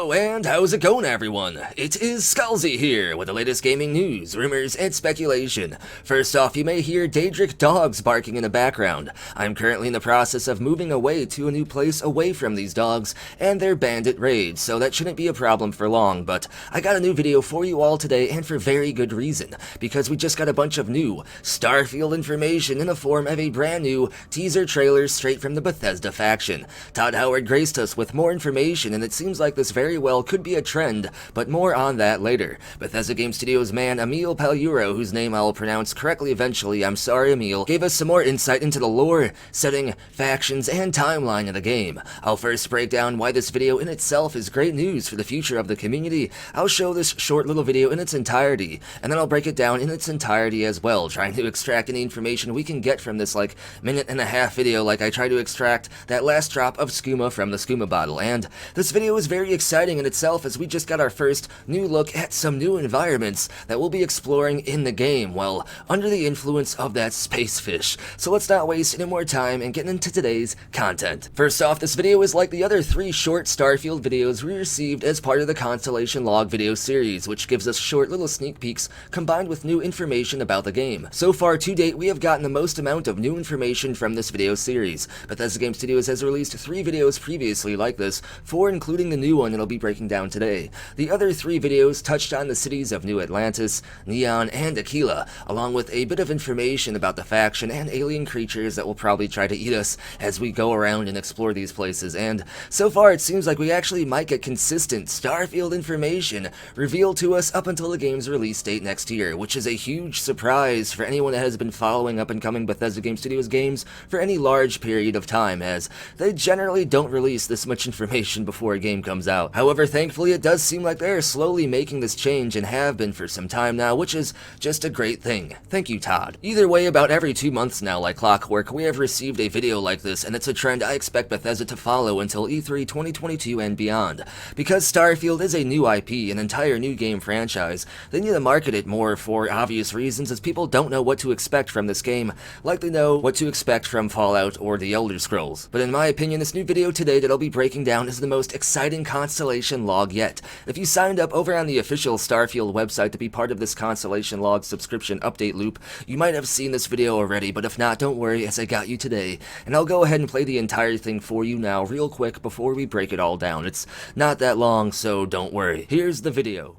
Hello and how's it going, everyone? It is Skullzi here with the latest gaming news, rumors, and speculation. First off, you may hear Daedric dogs barking in the background. I'm currently in the process of moving away to a new place away from these dogs and their bandit raids, so that shouldn't be a problem for long, but I got a new video for you all today, and for very good reason, because we just got a bunch of new Starfield information in the form of a brand new teaser trailer straight from the Bethesda faction. Todd Howard graced us with more information, and it seems like this very well could be a trend, but more on that later. Bethesda Game Studios man Emil Paluro, whose name I'll pronounce correctly eventually, I'm sorry Emil, gave us some more insight into the lore, setting, factions, and timeline of the game. I'll first break down why this video in itself is great news for the future of the community. I'll show this short little video in its entirety, and then I'll break it down in its entirety as well, trying to extract any information we can get from this minute-and-a-half video like I try to extract that last drop of skooma from the skooma bottle. And this video is very exciting in itself, as we just got our first new look at some new environments that we'll be exploring in the game, well, under the influence of that space fish. So let's not waste any more time and get into today's content. First off, this video is like the other 3 short Starfield videos we received as part of the Constellation Log video series, which gives us short little sneak peeks combined with new information about the game. So far to date, we have gotten the most amount of new information from this video series. Bethesda Game Studios has released 3 videos previously like this, 4 including the new one that I'll be breaking down today. The other 3 videos touched on the cities of New Atlantis, Neon, and Aquila, along with a bit of information about the faction and alien creatures that will probably try to eat us as we go around and explore these places. And so far it seems like we actually might get consistent Starfield information revealed to us up until the game's release date next year, which is a huge surprise for anyone that has been following up-and-coming Bethesda Game Studios games for any large period of time, as they generally don't release this much information before a game comes out. However, thankfully it does seem like they are slowly making this change and have been for some time now, which is just a great thing. Thank you, Todd. Either way, about every 2 months now, like clockwork, we have received a video like this, and it's a trend I expect Bethesda to follow until E3 2022 and beyond. Because Starfield is a new IP, an entire new game franchise, they need to market it more for obvious reasons, as people don't know what to expect from this game, like they know what to expect from Fallout or the Elder Scrolls. But in my opinion, this new video today that I'll be breaking down is the most exciting Constellation Log yet. If you signed up over on the official Starfield website to be part of this Constellation Log subscription update loop, you might have seen this video already, but if not, don't worry, as I got you today, and I'll go ahead and play the entire thing for you now real quick before we break it all down. It's not that long, so don't worry. Here's the video.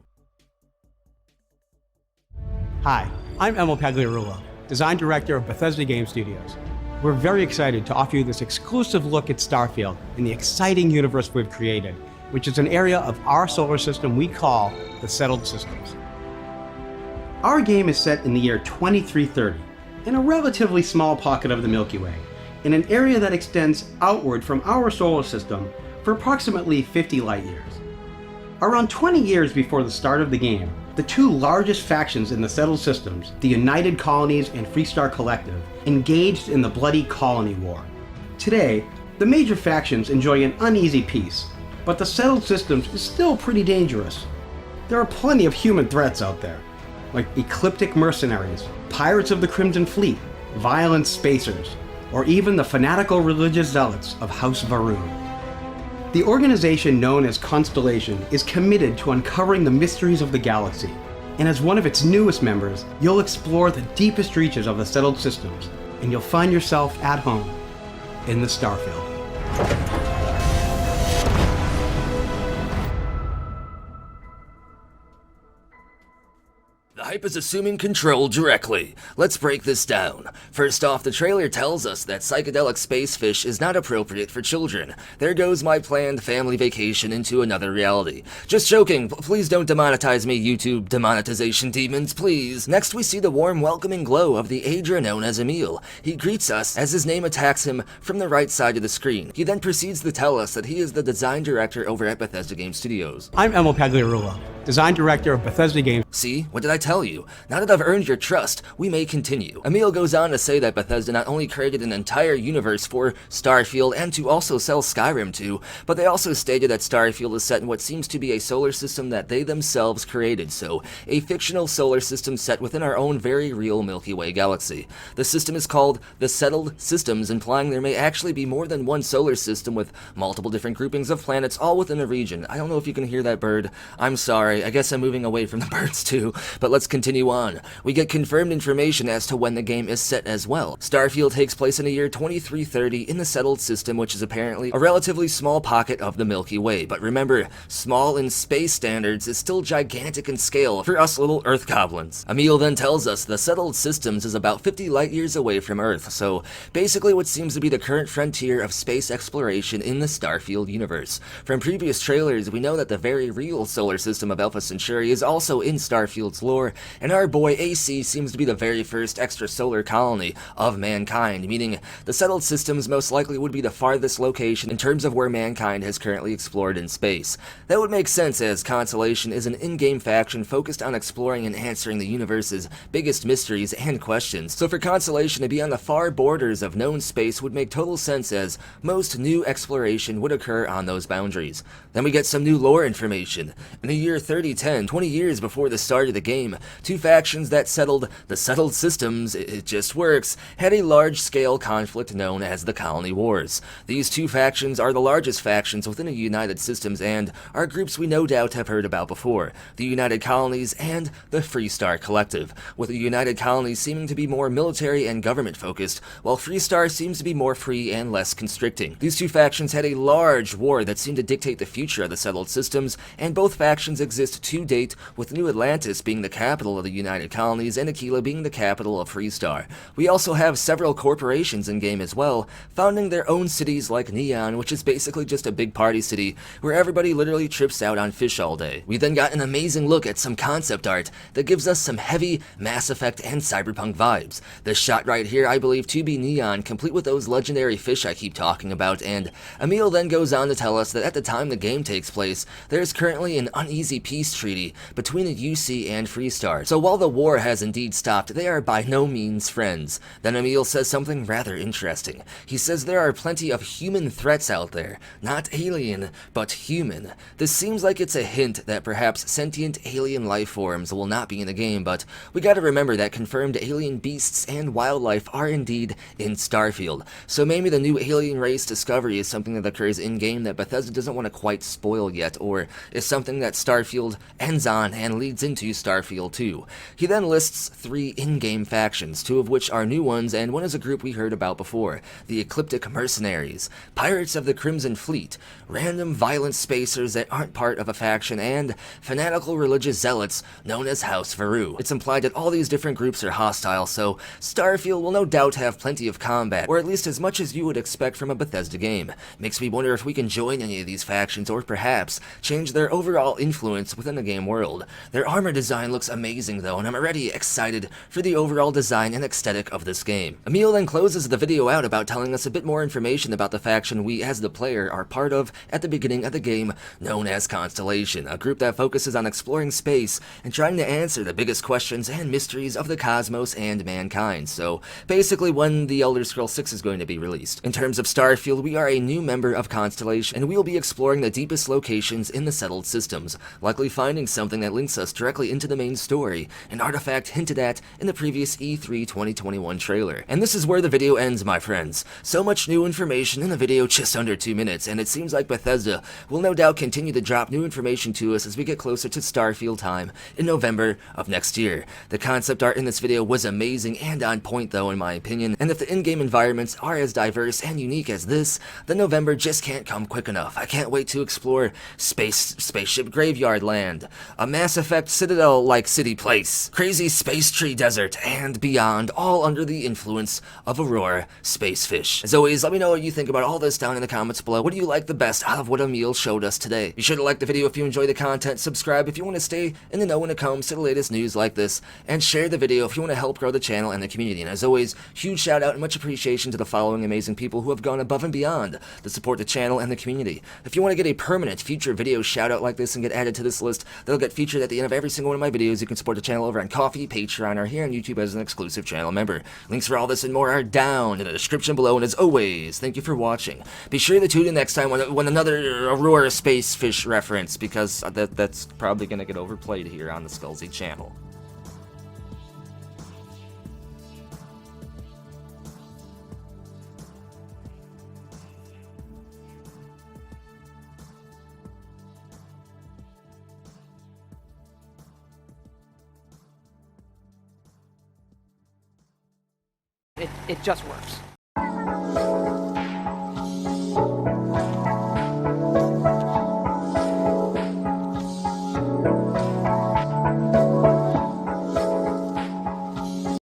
Hi, I'm Emil Pagliarulo, Design Director of Bethesda Game Studios. We're very excited to offer you this exclusive look at Starfield and the exciting universe we've created, which is an area of our solar system we call the Settled Systems. Our game is set in the year 2330, in a relatively small pocket of the Milky Way, in an area that extends outward from our solar system for approximately 50 light years. Around 20 years before the start of the game, the 2 largest factions in the Settled Systems, the United Colonies and Freestar Collective, engaged in the bloody Colony War. Today, the major factions enjoy an uneasy peace, but the Settled Systems is still pretty dangerous. There are plenty of human threats out there, like ecliptic mercenaries, pirates of the Crimson Fleet, violent spacers, or even the fanatical religious zealots of House Varun. The organization known as Constellation is committed to uncovering the mysteries of the galaxy, and as one of its newest members, you'll explore the deepest reaches of the Settled Systems, and you'll find yourself at home in the Starfield. The hype is assuming control directly. Let's break this down. First off, the trailer tells us that psychedelic space fish is not appropriate for children. There goes my planned family vacation into another reality. Just joking, please don't demonetize me, YouTube demonetization demons, please. Next we see the warm welcoming glow of the Aedra known as Emil. He greets us as his name attacks him from the right side of the screen. He then proceeds to tell us that he is the design director over at Bethesda Game Studios. I'm Emil Pagliarulo, design director of Bethesda Games. See, what did I tell you? Now that I've earned your trust, we may continue. Emil goes on to say that Bethesda not only created an entire universe for Starfield and to also sell Skyrim to, but they also stated that Starfield is set in what seems to be a solar system that they themselves created, so a fictional solar system set within our own very real Milky Way galaxy. The system is called the Settled Systems, implying there may actually be more than one solar system with multiple different groupings of planets all within a region. I don't know if you can hear that bird. I'm sorry, I guess I'm moving away from the birds too, but let's continue on. We get confirmed information as to when the game is set as well. Starfield takes place in the year 2330 in the Settled System, which is apparently a relatively small pocket of the Milky Way, but remember, small in space standards is still gigantic in scale for us little Earth goblins. Emil then tells us the Settled Systems is about 50 light years away from Earth, so basically what seems to be the current frontier of space exploration in the Starfield universe. From previous trailers, we know that the very real solar system of Alpha Centauri is also in Starfield's lore, and our boy AC seems to be the very first extrasolar colony of mankind, meaning the Settled Systems most likely would be the farthest location in terms of where mankind has currently explored in space. That would make sense, as Constellation is an in-game faction focused on exploring and answering the universe's biggest mysteries and questions, so for Constellation to be on the far borders of known space would make total sense, as most new exploration would occur on those boundaries. Then we get some new lore information. In the year 3010, 20 years before the start of the game, two factions that settled the Settled Systems, it just works, had a large-scale conflict known as the Colony Wars. These two factions are the largest factions within the United Systems and are groups we no doubt have heard about before, the United Colonies and the Freestar Collective, with the United Colonies seeming to be more military and government-focused, while Freestar seems to be more free and less constricting. These two factions had a large war that seemed to dictate the future of the Settled Systems, and both factions exist to date, with New Atlantis being the capital of the United Colonies and Aquila being the capital of Freestar. We also have several corporations in-game as well, founding their own cities like Neon, which is basically just a big party city where everybody literally trips out on fish all day. We then got an amazing look at some concept art that gives us some heavy Mass Effect and Cyberpunk vibes. This shot right here I believe to be Neon, complete with those legendary fish I keep talking about, and Emil then goes on to tell us that at the time the game takes place, there is currently an uneasy peace treaty between the UC and Freestar. So while the war has indeed stopped, they are by no means friends. Then Emil says something rather interesting. He says there are plenty of human threats out there, not alien, but human. This seems like it's a hint that perhaps sentient alien life forms will not be in the game, but we gotta remember that confirmed alien beasts and wildlife are indeed in Starfield. So maybe the new alien race discovery is something that occurs in-game that Bethesda doesn't want to quite spoil yet, or is something that Starfield ends on and leads into Starfield 2. He then lists 3 in-game factions, 2 of which are new ones, and one is a group we heard about before, the Ecliptic Mercenaries, Pirates of the Crimson Fleet, random violent spacers that aren't part of a faction, and fanatical religious zealots known as House Veru. It's implied that all these different groups are hostile, so Starfield will no doubt have plenty of combat, or at least as much as you would expect from a Bethesda game. Makes me wonder if we can join any of these factions, or perhaps change their overall influence within the game world. Their armor design looks amazing though, and I'm already excited for the overall design and aesthetic of this game. Emil then closes the video out about telling us a bit more information about the faction we as the player are part of at the beginning of the game, known as Constellation, a group that focuses on exploring space and trying to answer the biggest questions and mysteries of the cosmos and mankind. So basically when the Elder Scrolls 6 is going to be released. In terms of Starfield, we are a new member of Constellation, and we'll be exploring the deepest locations in the Settled Systems, likely finding something that links us directly into the main story, an artifact hinted at in the previous E3 2021 trailer. And this is where the video ends, my friends. So much new information in a video just under 2 minutes, and it seems like Bethesda will no doubt continue to drop new information to us as we get closer to Starfield time in November of next year. The concept art in this video was amazing and on point though, in my opinion, and if the in-game environments are as diverse and unique as this, then November just can't come quick enough. I can't wait to explore Spaceship Graveyard Land, a Mass Effect Citadel-like city place, crazy Space Tree Desert, and beyond, all under the influence of Aurora Spacefish. As always, let me know what you think about all this down in the comments below. What do you like the best out of what Emil showed us today? Be sure to like the video if you enjoy the content, subscribe if you want to stay in the know when it comes to the latest news like this, and share the video if you want to help grow the channel and the community. And as always, huge shout out and much appreciation to the following amazing people who have gone above and beyond to support the channel and the community. If you want to get a permanent future video shout out like this and get added to this this list. They'll get featured at the end of every single one of my videos. You can support the channel over on Ko-fi, Patreon, or here on YouTube as an exclusive channel member. Links for all this and more are down in the description below, and as always, thank you for watching. Be sure to tune in next time when another Aurora Space Fish reference, because that's probably going to get overplayed here on the Skullzi channel. It just works.